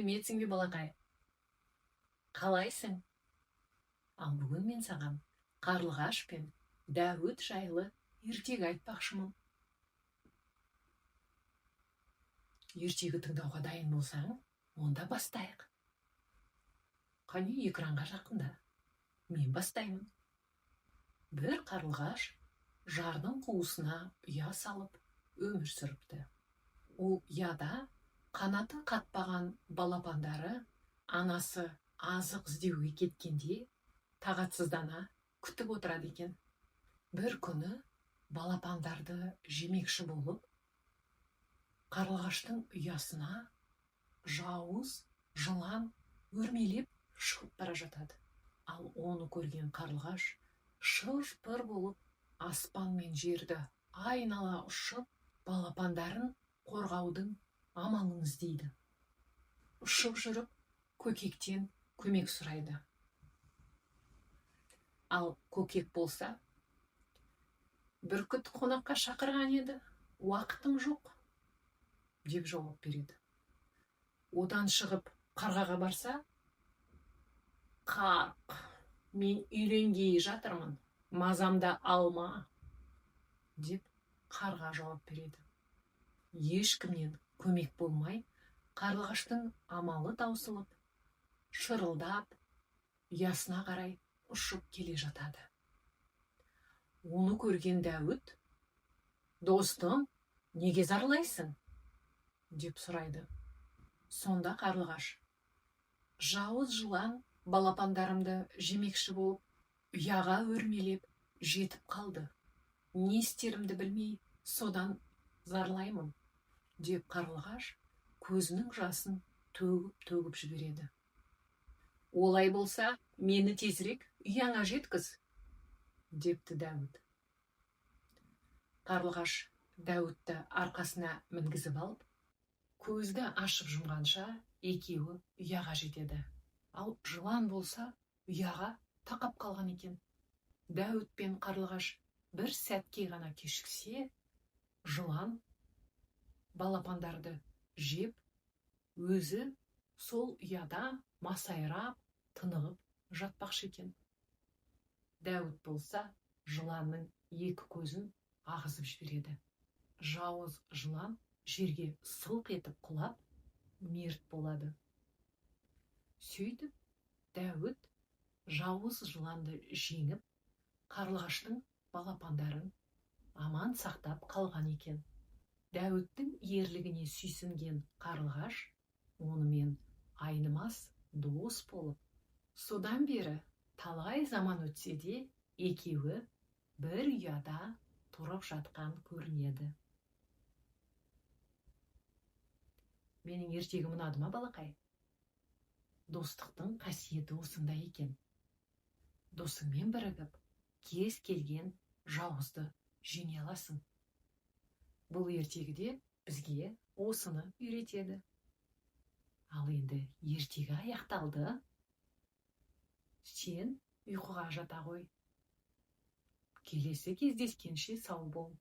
сәлеметсің бе балақай? Қалайсың? Ал бүгін мен саған қарлығаш пен Дәуіт жайлы ертегі айтпақшымын. Ертегі тыңдауға дайын болсаң, онда бастайық. Қане экранға жақында. Мен бастаймын. Бір қарлығаш жардың қуысына ұя салып өмір сүріпті. Ол ұяда қанаты қатпаған балапандары анасы азық іздеуге кеткенде тағатсыздана күтіп отырады екен. Бір күні балапандарды жемекші болып, қарлығаштың ұясына жауыз жылан өрмелеп шығып бара жатады. Ал оны көрген қарлығаш шыр-пыр болып аспан мен жерді айнала ұшып, балапандарын қорғаудың амалын іздейді. Ұшып жүріп, көкектен көмек сұрайды. Ал көкек болса, бүркіт қонаққа шақырған еді, уақытың жоқ, деп жауап береді. Одан шығып қарғаға барса, қарқ, мен үйленгелі жатырмын, мазамда алма, деп қарға жауап береді. Ешкімнен көмек болмай, қарлығаштың амалы таусылып, шырылдап, ұясына қарай ұшып келе жатады. Оны көрген Дәуіт: «Достым, неге зарлайсың?» деп сұрайды. Сонда қарлығаш: «Жауыз жылан балапандарымды жемекші болып, ұяға өрмелеп жетіп қалды. Не істерімді білмей, содан зарлаймын», деп қарлығаш көзінің жасын төгіп жібереді. «Олай болса, мені тезірек ұяңа жеткіз», депті Дәуіт. Қарлығаш Дәуітті арқасына мінгізіп алып, көзді ашып жұмғанша екеуі ұяға жетеді. Ал жылан болса, ұяға тақап қалған екен. Дәуіт пен қарлығаш бір сәтке ғана кешіксе, жылан балапандарды жеп, өзі сол ұяда масайрап, тынығып жатпақшы екен. Дәуіт болса, жыланның екі көзін ағызып жібереді. Жауыз жылан жерге сылқ етіп құлап, мерт болады. Сөйтіп, Дәуіт жауыз жыланды жеңіп, қарлығаштың балапандарын аман сақтап қалған екен. Дәуіттің ерлігіне сүйсінген қарлығаш онымен айнымас дос болып, содан бері талай заман өтсе де, екеуі бір ұяда тұрып жатқан көрінеді. Менің ертегім ұнады ма, балақай? Достықтың қасиеті осында екен. Досыңмен бірігіп, кез келген жауызды жеңе аласың. Бұл ертегіде бізге осыны үйретеді. Ал енді ертегі аяқталды. Сен ұйқыға жата ғой. Келесі кездескенше сау бол.